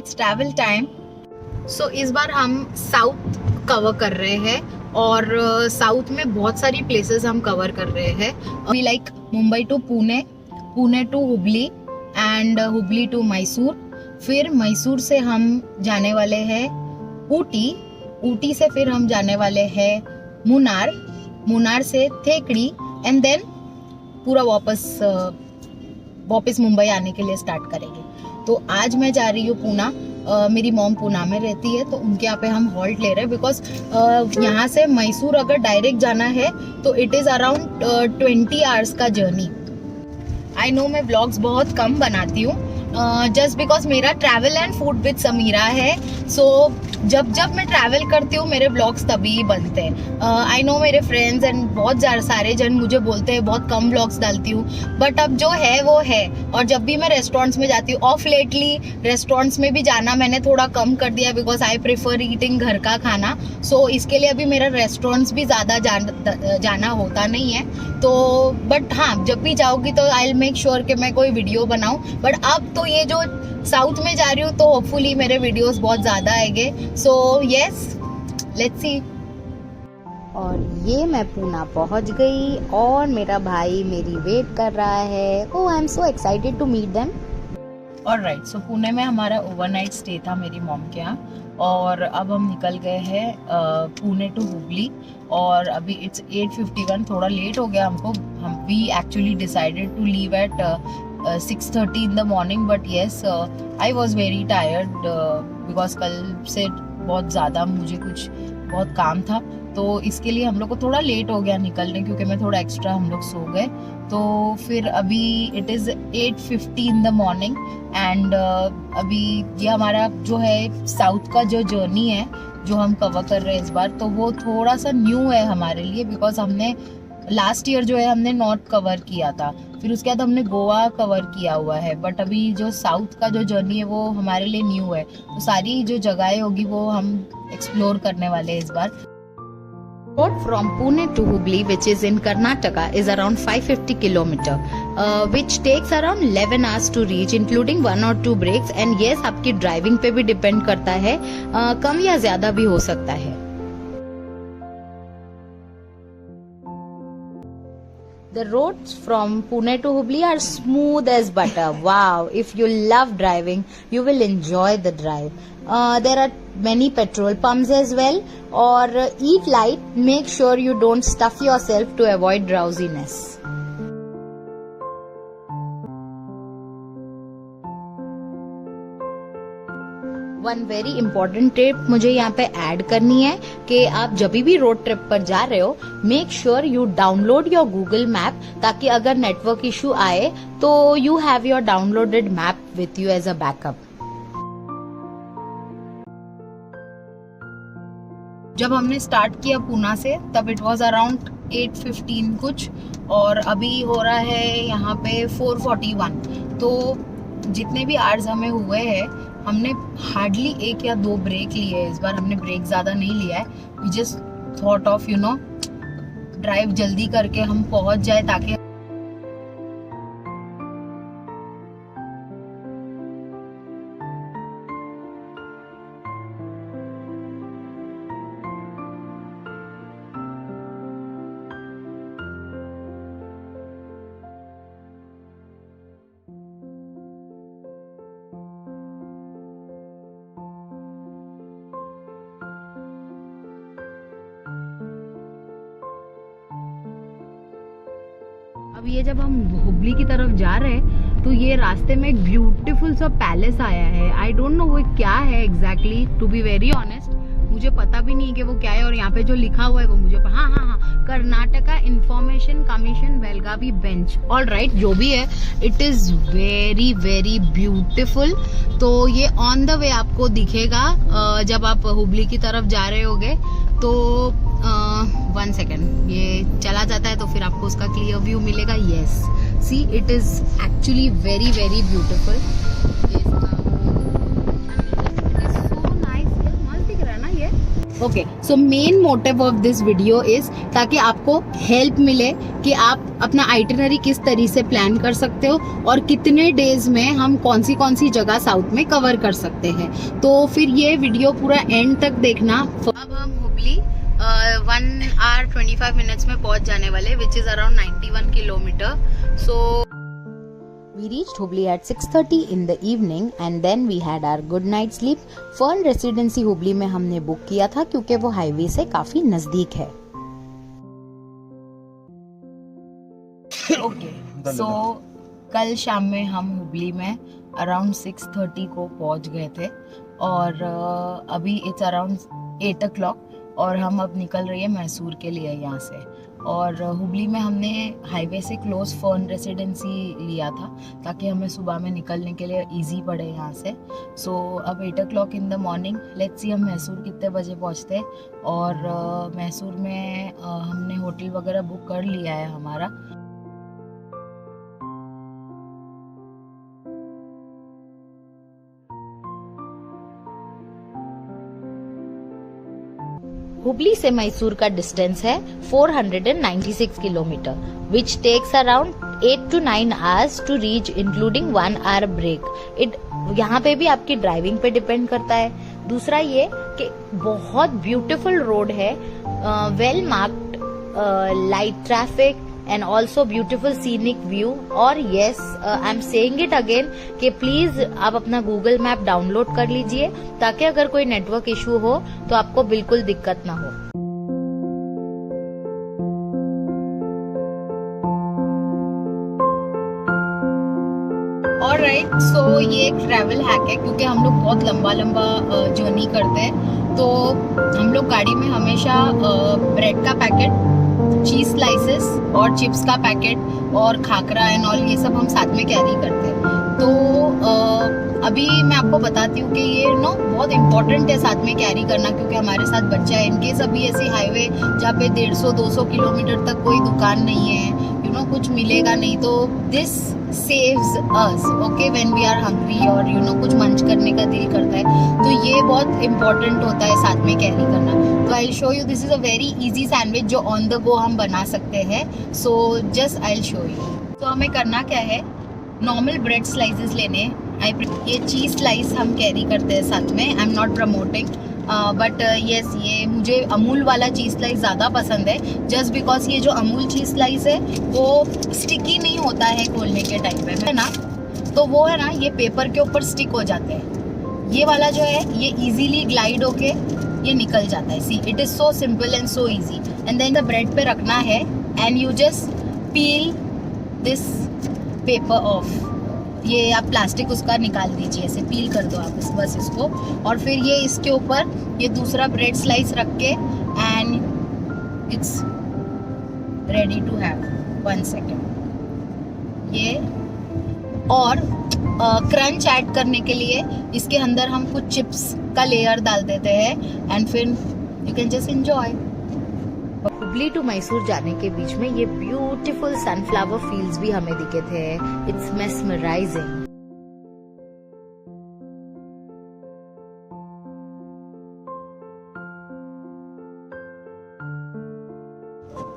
It's travel time. सो इस बार हम south cover कर रहे हैं और साउथ में बहुत सारी प्लेसेस हम कवर कर रहे हैं। We like Mumbai to Pune, Pune to Hubli and Hubli to Mysore. फिर मैसूर से हम जाने वाले हैं ऊटी, ऊटी से फिर हम जाने वाले हैं मुन्नार, मुन्नार से थेकड़ी एंड देन पूरा वापस मुंबई आने के लिए स्टार्ट करेंगे। तो आज मैं जा रही हूँ पूना। मेरी मॉम पूना में रहती है तो उनके यहाँ पे हम हॉल्ट ले रहे हैं बिकॉज यहाँ से मैसूर अगर डायरेक्ट जाना है तो इट इज़ अराउंड 20 आवर्स का जर्नी। आई नो मैं व्लॉग्स बहुत कम बनाती हूँ जस्ट बिकॉज मेरा travel and food with Sameera है। सो जब मैं ट्रैवल करती हूँ मेरे व्लॉग्स तभी बनते हैं। आई नो मेरे फ्रेंड्स एंड बहुत सारे जन मुझे बोलते हैं बहुत कम व्लॉग्स डालती हूँ, बट अब जो है वो है। और जब भी मैं रेस्टोरेंट्स में जाती हूँ, ऑफ लेटली रेस्टोरेंट्स में भी जाना मैंने थोड़ा कम कर दिया बिकॉज आई प्रेफर ईटिंग घर का खाना। सो इसके लिए अभी मेरा रेस्टोरेंट्स भी ज़्यादा जाना होता नहीं है। तो बट हाँ, जब भी जाऊँगी तो आई विल मेक श्योर कि मैं कोई वीडियो बनाऊँ। बट अब तो ये जो साउथ में जा रही हूँ तो होपफुली मेरे वीडियोस बहुत ज़्यादा आएंगे। So yes, let's see. और ये मैं पूना पहुंच गई और मेरा भाई मेरी वेट कर रहा है। Oh, I am so excited to meet them. Alright, so Pune में हमारा ओवरनाइट स्टे था मेरी मॉम के यहाँ और अब हम निकल गए हैं पुणे टू हुबली। और अभी इट्स 8:51, थोड़ा लेट हो गया हमको। We actually decided to leave at 6:30 in the morning, but yes, I was very tired because कल से बहुत ज़्यादा मुझे कुछ बहुत काम था तो इसके लिए हम लोग को थोड़ा लेट हो गया निकलने, क्योंकि मैं थोड़ा एक्स्ट्रा हम लोग सो गए। तो फिर अभी it is 8:50 in the morning and अभी ये हमारा जो है साउथ का जो जर्नी है जो हम कवर कर रहे हैं इस बार, तो वो थोड़ा सा न्यू है हमारे लिए बिकॉज हमने लास्ट ईयर जो है हमने नॉर्थ कवर किया था, फिर उसके बाद हमने गोवा कवर किया हुआ है। बट अभी जो साउथ का जो जर्नी है वो हमारे लिए न्यू है, तो सारी जो जगहें होगी वो हम एक्सप्लोर करने वाले हैं इस बार। Road from Pune to Hubli, which is in Karnataka, is around 550 km, which takes around 11 hours to reach, including 1 or 2 breaks. And yes, आपकी ड्राइविंग पे भी डिपेंड करता है, कम या ज्यादा भी हो सकता है। The roads from Pune to Hubli are smooth as butter. Wow, if you love driving, you will enjoy the drive. There are many petrol pumps as well. Or eat light. Make sure you don't stuff yourself to avoid drowsiness. One very important tip मुझे यहाँ पे add करनी है कि आप जब भी road trip पर जा रहे हो, make sure you download your Google map, ताकि अगर नेटवर्क इशू आए तो you have your downloaded map with you as a backup. जब हमने स्टार्ट किया पूना से तब इट वाज अराउंड 8:15 कुछ, और अभी हो रहा है यहाँ पे 4:41। तो जितने भी आवर्स हमें हुए हैं हमने हार्डली 1 या 2 ब्रेक लिए है इस बार। हमने ब्रेक ज़्यादा नहीं लिया है। We just thought of drive जल्दी करके हम पहुंच जाए ताकि अब ये जब हम हुबली की तरफ जा रहे हैं तो ये रास्ते में एक ब्यूटीफुल सा पैलेस आया है। आई डोंट नो वो क्या है exactly, to be very honest मुझे पता भी नहीं कि वो क्या है। और यहाँ पे जो लिखा हुआ है वो मुझे हाँ, Karnataka information commission Belagavi bench. All right, जो भी है it is very very beautiful. तो ये ऑन द वे आपको दिखेगा जब आप हुबली की तरफ जा रहे होगे। तो 1 सेकेंड, ये चला जाता है तो फिर आपको उसका क्लियर व्यू मिलेगा। Yes, C it is actually very very beautiful. So nice, मस्त दिख रहा है ना ये। Okay, so main motive of this video is ताकि आपको हेल्प मिले कि आप अपना आइटिनरी किस तरीके से प्लान कर सकते हो और कितने डेज में हम कौन सी जगह साउथ में कवर कर सकते हैं। तो फिर ये वीडियो पूरा एंड तक देखना। अब हम हुबली 1 hour 25 minutes में पहुंच जाने वाले, which is around 91 kilometre. So we reached Hubli at 6:30 in the evening and then we had our good night sleep. Fern Residency Hubli में हमने बुक किया था क्योंकि वो हाईवे से काफी नजदीक है। ओके, सो कल शाम में हम हुबली में अराउंड 6:30 को पहुंच गए थे और अभी इट्स अराउंड 8 o'clock और हम अब निकल रही है मैसूर के लिए यहाँ से। और हुबली में हमने हाईवे से क्लोज फर्न रेसिडेंसी लिया था ताकि हमें सुबह में निकलने के लिए इजी पड़े यहाँ से। सो अब 8 o'clock in the morning, let's see हम मैसूर कितने बजे पहुँचते। और मैसूर में हमने होटल वगैरह बुक कर लिया है हमारा। हुबली से मैसूर का डिस्टेंस है 496 kilometre, which takes around 8 to 9 hours to reach including 1 hour break. यहाँ पे भी आपकी ड्राइविंग पे डिपेंड करता है। दूसरा ये कि बहुत ब्यूटीफुल रोड है, well marked, light traffic and also beautiful scenic view. और yes, I am saying it again कि प्लीज आप अपना गूगल मैप डाउनलोड कर लीजिए ताकि अगर कोई नेटवर्क इशू हो तो आपको बिल्कुल दिक्कत ना हो। ऑलराइट, सो ये एक ट्रैवल हैक है क्योंकि हम लोग बहुत लंबा जर्नी करते हैं, तो हम लोग गाड़ी में हमेशा ब्रेड का पैकेट, चीज स्लाइसेस और चिप्स का पैकेट और खाकरा एंड ऑल ये सब हम साथ में कैरी करते हैं। तो अभी मैं आपको बताती हूँ कि ये बहुत इम्पोर्टेंट है साथ में कैरी करना क्योंकि हमारे साथ बच्चा है। इनकेस अभी ऐसी हाईवे जहाँ पे 150-200 किलोमीटर तक कोई दुकान नहीं है, कुछ मिलेगा नहीं, तो this saves us okay when we are hungry और कुछ मंच करने का दिल करता है, तो ये बहुत इम्पोर्टेंट होता है साथ में कैरी करना। तो I show you, this is a very easy sandwich जो ऑन द गो हम बना सकते हैं। So just I show you. तो हमें करना क्या है, नॉर्मल ब्रेड स्लाइसेस लेने। ये चीज स्लाइस हम कैरी करते हैं साथ में। I am not promoting but yes, ये मुझे अमूल वाला चीज स्लाइस ज़्यादा पसंद है जस्ट बिकॉज ये जो अमूल चीज स्लाइस है वो स्टिकी नहीं होता है खोलने के टाइम पे, है ना। तो वो है ना, ये पेपर के ऊपर स्टिक हो जाते हैं। ये वाला जो है ये इजीली ग्लाइड होके ये निकल जाता है। See, it is so simple and so easy. And then the bread पे रखना है and you just peel this paper off. ये आप प्लास्टिक उसका निकाल दीजिए, ऐसे पील कर दो आप बस इसको। और फिर ये इसके ऊपर ये दूसरा ब्रेड स्लाइस रख के and it's ready to have. 1 second। ये और क्रंच ऐड करने के लिए इसके अंदर हम कुछ चिप्स का लेयर डाल देते हैं एंड फिर you can just enjoy. Hubli to Mysore जाने के बीच में ये ब्यूटीफुल सनफ्लावर फील्ड्स भी हमें दिखे थे। It's mesmerising.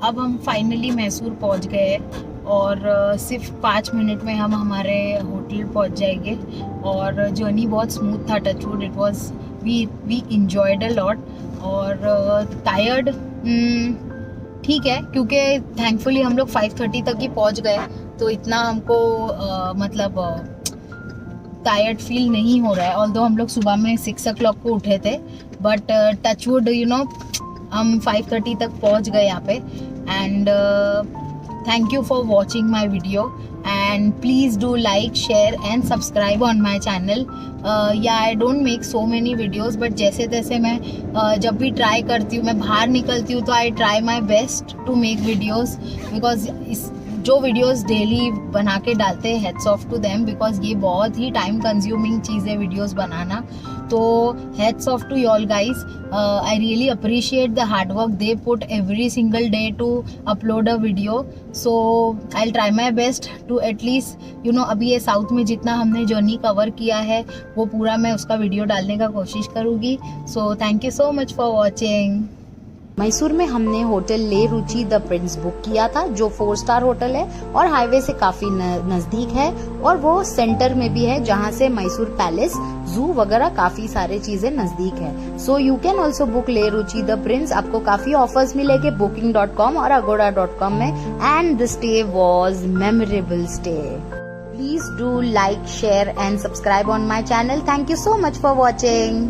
अब हम फाइनली मैसूर पहुंच गए और सिर्फ 5 मिनट में हम हमारे होटल पहुंच जाएंगे। और जर्नी बहुत स्मूथ था, touchwood. It was we enjoyed a lot. और टायर्ड ठीक है क्योंकि थैंकफुली हम लोग 5:30 तक ही पहुंच गए, तो इतना हमको मतलब टायर्ड फील नहीं हो रहा है। ऑल्दो हम लोग सुबह में 6 o'clock को उठे थे, बट टचवुड हम 5:30 तक पहुंच गए यहाँ पे। And thank you for watching my video and please do like, share and subscribe on my channel. Yeah I don't make so many videos, but जैसे तैसे मैं जब भी ट्राई करती हूँ, मैं बाहर निकलती हूँ तो I try my best to make videos because जो वीडियोस डेली बना के डालते हैं, heads off to them, because ये बहुत ही टाइम कंज्यूमिंग चीज़ है वीडियोस बनाना. तो heads off to y'all guys. I really appreciate the hard work they put every single day to upload a video. So I will try my best to at least अभी ये south में जितना हमने journey cover किया है वो पूरा मैं उसका वीडियो डालने का कोशिश करूँगी. So thank you so much for watching. Mysore में हमने होटल ले रुचि द प्रिंस बुक किया था, जो 4 स्टार होटल है और हाईवे से काफी नजदीक है, और वो सेंटर में भी है जहां से मैसूर पैलेस, जू वगैरह काफी सारे चीजें नजदीक है. So you can also book ले रुचि द प्रिंस. आपको काफी ऑफर्स मिलेंगे booking.com और agoda.com में. And the stay was memorable stay. Please do like, share and subscribe on my channel. Thank you so much for watching.